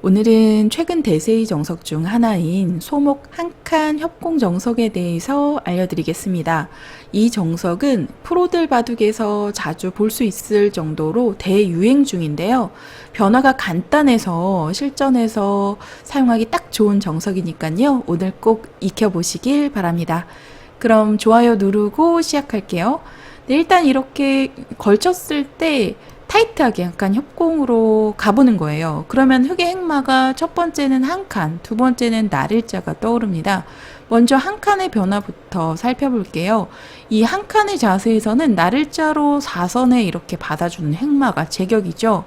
오늘은 최근 대세의 정석 중 하나인 소목 한 칸 협공 정석에 대해서 알려드리겠습니다. 이 정석은 프로들 바둑에서 자주 볼 수 있을 정도로 대유행 중인데요. 변화가 간단해서 실전에서 사용하기 딱 좋은 정석이니까요. 오늘 꼭 익혀보시길 바랍니다. 그럼 좋아요 누르고 시작할게요. 네, 일단 이렇게 걸쳤을 때 타이트하게 약간 협공으로 가보는 거예요. 그러면 흑의 행마가 첫 번째는 한 칸, 두 번째는 날일자가 떠오릅니다. 먼저 한 칸의 변화부터 살펴볼게요. 이 한 칸의 자세에서는 날일자로 4선에 이렇게 받아주는 행마가 제격이죠.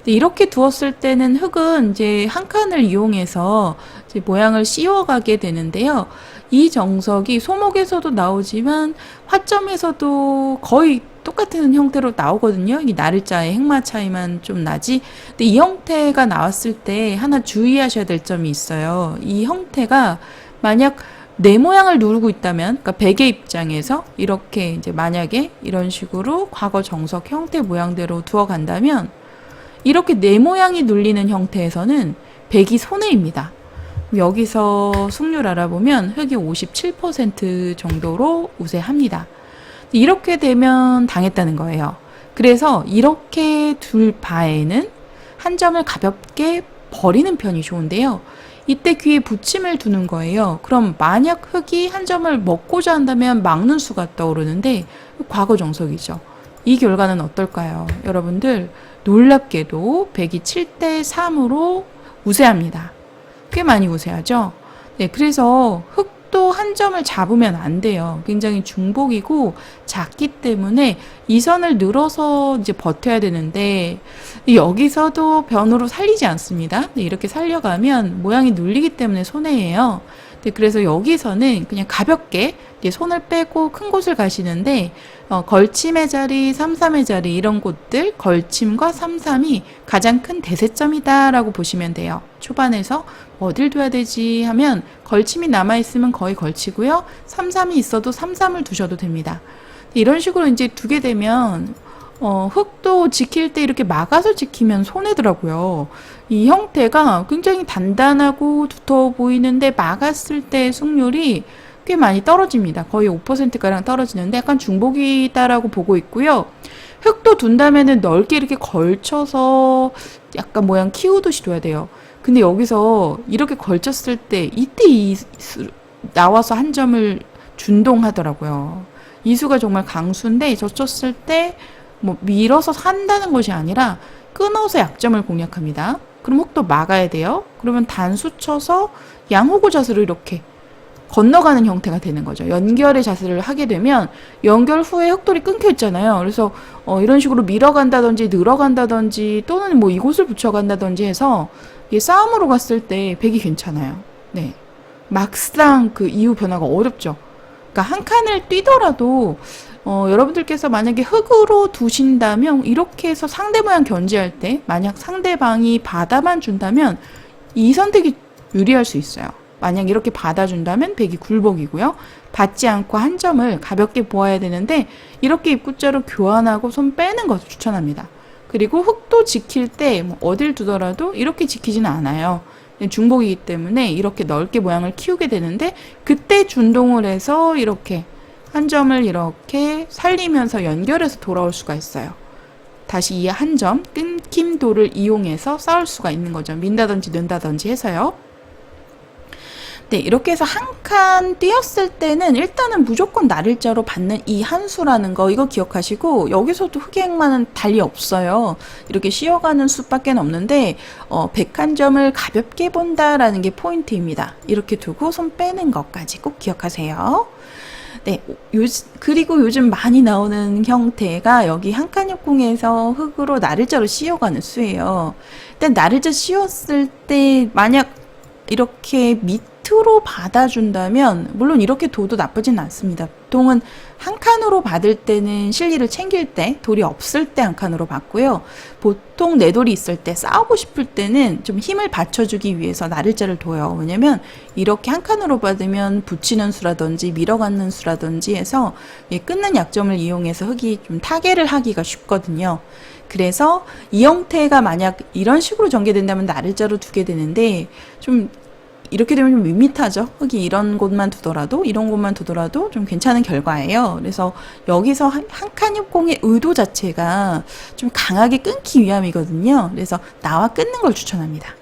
이렇게 두었을 때는 흑은 이제 한 칸을 이용해서 이제 모양을 씌워가게 되는데요. 이 정석이 소목에서도 나오지만 화점에서도 거의 똑같은 형태로 나오거든요. 이 날일자의 행마 차이만 좀 나지. 근데 이 형태가 나왔을 때 하나 주의하셔야 될 점이 있어요. 이 형태가 만약 내 모양을 누르고 있다면, 그러니까 백의 입장에서 이렇게 이제 만약에 이런 식으로 과거 정석 형태 모양대로 두어 간다면 이렇게 내 모양이 눌리는 형태에서는 백이 손해입니다. 여기서 승률 알아보면 흑이 57% 정도로 우세합니다. 이렇게 되면 당했다는 거예요. 그래서 이렇게 둘 바에는 한 점을 가볍게 버리는 편이 좋은데요. 이때 귀에 붙임을 두는 거예요. 그럼 만약 흑이 한 점을 먹고자 한다면 막는 수가 떠오르는데 과거 정석이죠. 이 결과는 어떨까요? 여러분들 놀랍게도 백이 7대 3으로 우세합니다. 꽤 많이 우세하죠? 네, 그래서 흑도 한 점을 잡으면 안 돼요. 굉장히 중복이고 작기 때문에 이 선을 늘어서 이제 버텨야 되는데 여기서도 변으로 살리지 않습니다. 네, 이렇게 살려가면 모양이 눌리기 때문에 손해예요. 네, 그래서 여기서는 그냥 가볍게 손을 빼고 큰 곳을 가시는데 걸침의 자리, 삼삼의 자리 이런 곳들 걸침과 삼삼이 가장 큰 대세점이다 라고 보시면 돼요. 초반에서 어딜 둬야 되지 하면 걸침이 남아있으면 거의 걸치고요. 삼삼이 있어도 삼삼을 두셔도 됩니다. 이런 식으로 이제 두게 되면 흑도 지킬 때 이렇게 막아서 지키면 손해더라고요. 이 형태가 굉장히 단단하고 두터워 보이는데 막았을 때 승률이 꽤 많이 떨어집니다. 거의 5%가량 떨어지는데 약간 중복이다라고 보고 있고요. 흑도 둔다면은 넓게 이렇게 걸쳐서 약간 모양 키우듯이 둬야 돼요. 근데 여기서 이렇게 걸쳤을 때 이때 나와서 한 점을 준동하더라고요. 이수가 정말 강수인데 젖혔을 때 뭐 밀어서 산다는 것이 아니라 끊어서 약점을 공략합니다. 그럼 흑도 막아야 돼요. 그러면 단수 쳐서 양호고 자세로 이렇게 건너가는 형태가 되는 거죠. 연결의 자세를 하게 되면 연결 후에 흑돌이 끊겨 있잖아요. 그래서 이런 식으로 밀어간다든지 늘어간다든지 또는 뭐 이곳을 붙여간다든지 해서 싸움으로 갔을 때 백이 괜찮아요. 네, 막상 그 이후 변화가 어렵죠. 그러니까 한 칸을 뛰더라도 여러분들께서 만약에 흑으로 두신다면 이렇게 해서 상대 모양 견제할 때 만약 상대방이 받아만 준다면 이 선택이 유리할 수 있어요. 만약 이렇게 받아준다면 백이 굴복이고요. 받지 않고 한 점을 가볍게 보아야 되는데 이렇게 입구자로 교환하고 손 빼는 것을 추천합니다. 그리고 흑도 지킬 때 뭐 어딜 두더라도 이렇게 지키지는 않아요. 중복이기 때문에 이렇게 넓게 모양을 키우게 되는데 그때 준동을 해서 이렇게 한 점을 이렇게 살리면서 연결해서 돌아올 수가 있어요. 다시 이 한 점 끊김도를 이용해서 싸울 수가 있는 거죠. 민다든지 는다든지 해서요. 네, 이렇게 해서 한 칸 띄었을 때는 일단은 무조건 날일자로 받는 이 한 수라는 거 이거 기억하시고 여기서도 흑의 행마는 달리 없어요. 이렇게 씌어가는 수밖에 없는데 101점을 가볍게 본다라는 게 포인트입니다. 이렇게 두고 손 빼는 것까지 꼭 기억하세요. 네, 그리고 요즘 많이 나오는 형태가 여기 한 칸 협공에서 흑으로 날일자로 씌어가는 수예요. 일단 날일자 씌웠을 때 만약 이렇게 밑으로 받아준다면 물론 이렇게 둬도 나쁘진 않습니다. 보통은 한 칸으로 받을 때는 실리를 챙길 때 돌이 없을 때 한 칸으로 받고요. 보통 내 돌이 있을 때 싸우고 싶을 때는 좀 힘을 받쳐주기 위해서 날일자를 둬요. 왜냐면 이렇게 한 칸으로 받으면 붙이는 수라든지 밀어가는 수라든지 해서 끊는 약점을 이용해서 흑이 좀 타개를 하기가 쉽거든요. 그래서 이 형태가 만약 이런 식으로 전개된다면 나를자로 두게 되는데 좀 이렇게 되면 좀 밋밋하죠. 흙이 이런 곳만 두더라도 이런 곳만 두더라도 좀 괜찮은 결과예요. 그래서 여기서 한 칸 협공의 의도 자체가 좀 강하게 끊기 위함이거든요. 그래서 나와 끊는 걸 추천합니다.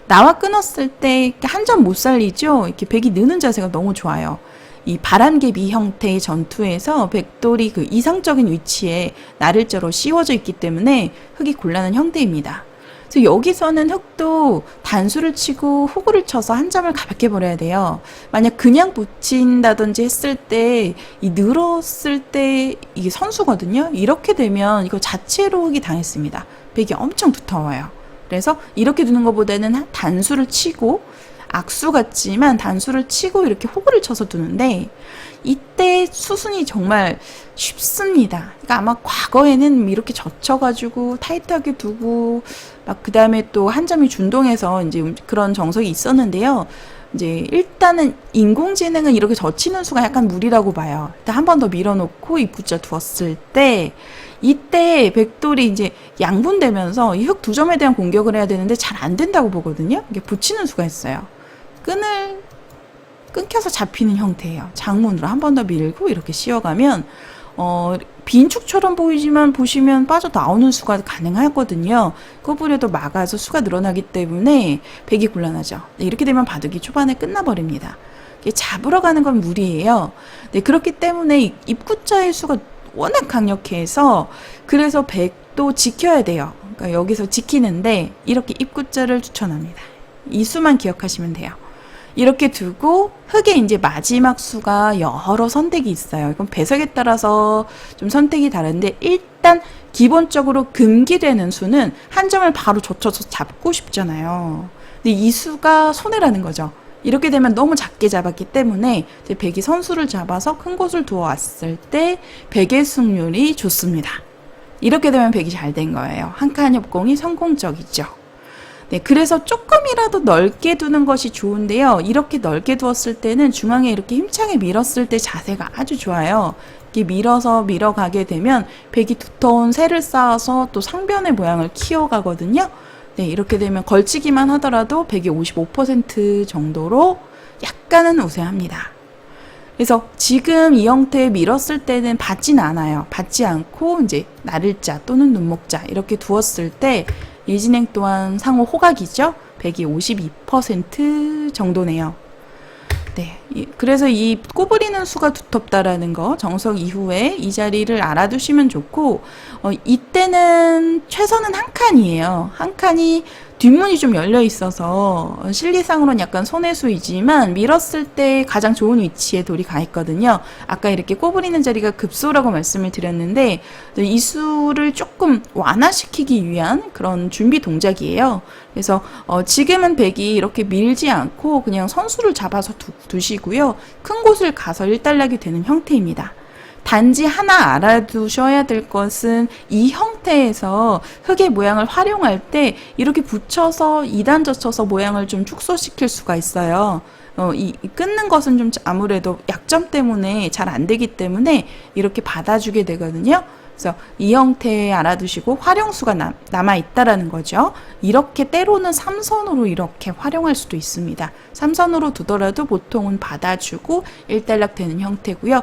나와 끊었을 때 한 점 못 살리죠. 이렇게 백이 느는 자세가 너무 좋아요. 이 바람개비 형태의 전투에서 백돌이 그 이상적인 위치에 나를자로 씌워져 있기 때문에 흙이 곤란한 형태입니다. 그래서 여기서는 흙도 단수를 치고 호구를 쳐서 한 점을 가볍게 버려야 돼요. 만약 그냥 붙인다든지 했을 때, 이 늘었을 때 이게 선수거든요. 이렇게 되면 이거 자체로 흙이 당했습니다. 백이 엄청 두터워요. 그래서 이렇게 두는 것보다는 단수를 치고, 악수 같지만 단수를 치고 이렇게 호구를 쳐서 두는데, 이때 수순이 정말 쉽습니다. 그러니까 아마 과거에는 이렇게 젖혀가지고 타이트하게 두고 막 그 다음에 또 한 점이 준동해서 이제 그런 정석이 있었는데요. 이제 일단은 인공지능은 이렇게 젖히는 수가 약간 무리라고 봐요. 일단 한 번 더 밀어놓고 입구자 두었을 때 이때 백돌이 이제 양분되면서 이 흙 두 점에 대한 공격을 해야 되는데 잘 안 된다고 보거든요. 이게 붙이는 수가 있어요. 끊겨서 잡히는 형태예요. 장문으로 한 번 더 밀고 이렇게 씌워가면 빈 축처럼 보이지만 보시면 빠져나오는 수가 가능하거든요. 꼬부려도 막아서 수가 늘어나기 때문에 백이 곤란하죠. 네, 이렇게 되면 바둑이 초반에 끝나버립니다. 잡으러 가는 건 무리예요. 네, 그렇기 때문에 입구자의 수가 워낙 강력해서 그래서 백도 지켜야 돼요. 그러니까 여기서 지키는데 이렇게 입구자를 추천합니다. 이 수만 기억하시면 돼요. 이렇게 두고 흙에 이제 마지막 수가 여러 선택이 있어요. 이건 배석에 따라서 좀 선택이 다른데 일단 기본적으로 금기되는 수는 한 점을 바로 젖혀서 잡고 싶잖아요. 근데 이 수가 손해라는 거죠. 이렇게 되면 너무 작게 잡았기 때문에 이제 백이 선수를 잡아서 큰 곳을 두어왔을 때 백의 승률이 좋습니다. 이렇게 되면 백이 잘 된 거예요. 한 칸 협공이 성공적이죠. 네, 그래서 조금이라도 넓게 두는 것이 좋은데요. 이렇게 넓게 두었을 때는 중앙에 이렇게 힘차게 밀었을 때 자세가 아주 좋아요. 이렇게 밀어서 밀어가게 되면 백이 두터운 새를 쌓아서 또 상변의 모양을 키워가거든요. 네, 이렇게 되면 걸치기만 하더라도 백이 55% 정도로 약간은 우세합니다. 그래서 지금 이 형태에 밀었을 때는 받진 않아요. 받지 않고 이제 나를자 또는 눈목자 이렇게 두었을 때 예진행 또한 상호 호각이죠. 백이 52% 정도네요. 네, 그래서 이 꼬부리는 수가 두텁다라는 거 정석 이후에 이 자리를 알아두시면 좋고 이때는 최선은 한 칸이에요. 한 칸이 뒷문이 좀 열려 있어서 실리상으로는 약간 손해수이지만 밀었을 때 가장 좋은 위치에 돌이 가 있거든요. 아까 이렇게 꼬부리는 자리가 급소라고 말씀을 드렸는데 이 수를 조금 완화시키기 위한 그런 준비 동작이에요. 그래서 지금은 백이 이렇게 밀지 않고 그냥 선수를 잡아서 두시고요. 큰 곳을 가서 일단락이 되는 형태입니다. 단지 하나 알아두셔야 될 것은 이 형태에서 흙의 모양을 활용할 때 이렇게 붙여서 2단 젖혀서 모양을 좀 축소시킬 수가 있어요. 이 끊는 것은 좀 아무래도 약점 때문에 잘 안 되기 때문에 이렇게 받아주게 되거든요. 그래서 이 형태 알아두시고 활용수가 남아있다라는 거죠. 이렇게 때로는 3선으로 이렇게 활용할 수도 있습니다. 3선으로 두더라도 보통은 받아주고 일단락 되는 형태고요.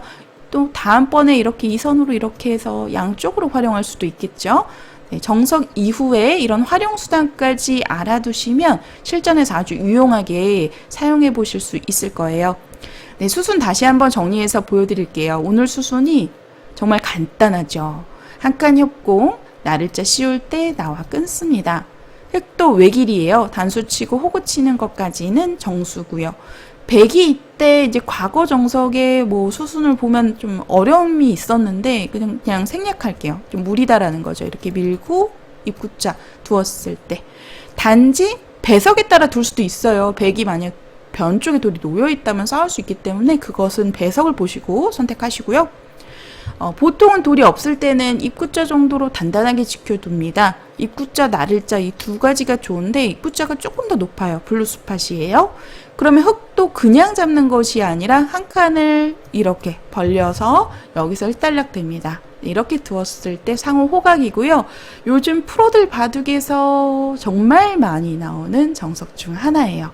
또 다음번에 이렇게 2선으로 이렇게 해서 양쪽으로 활용할 수도 있겠죠. 네, 정석 이후에 이런 활용 수단까지 알아두시면 실전에서 아주 유용하게 사용해 보실 수 있을 거예요. 네, 수순 다시 한번 정리해서 보여드릴게요. 오늘 수순이 정말 간단하죠. 한 칸 협공, 나를자 씌울 때 나와 끊습니다. 획도 외길이에요. 단수 치고 호구 치는 것까지는 정수고요. 백이 이때 이제 과거 정석의 뭐 수순을 보면 좀 어려움이 있었는데 그냥 생략할게요. 좀 무리다라는 거죠. 이렇게 밀고 입구자 두었을 때 단지 배석에 따라 둘 수도 있어요. 백이 만약 변 쪽에 돌이 놓여 있다면 싸울 수 있기 때문에 그것은 배석을 보시고 선택하시고요. 보통은 돌이 없을 때는 입구자 정도로 단단하게 지켜둡니다. 입구자, 나를자 이 두 가지가 좋은데 입구자가 조금 더 높아요. 블루스팟이에요. 그러면 흙도 그냥 잡는 것이 아니라 한 칸을 이렇게 벌려서 여기서 일단락 됩니다. 이렇게 두었을 때 상호 호각이고요. 요즘 프로들 바둑에서 정말 많이 나오는 정석 중 하나예요.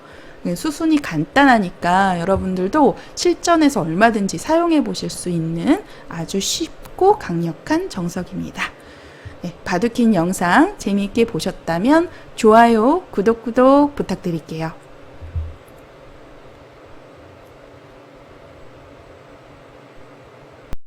수순이 간단하니까 여러분들도 실전에서 얼마든지 사용해 보실 수 있는 아주 쉽고 강력한 정석입니다. 네, 바둑킨 영상 재미있게 보셨다면 좋아요, 구독 부탁드릴게요.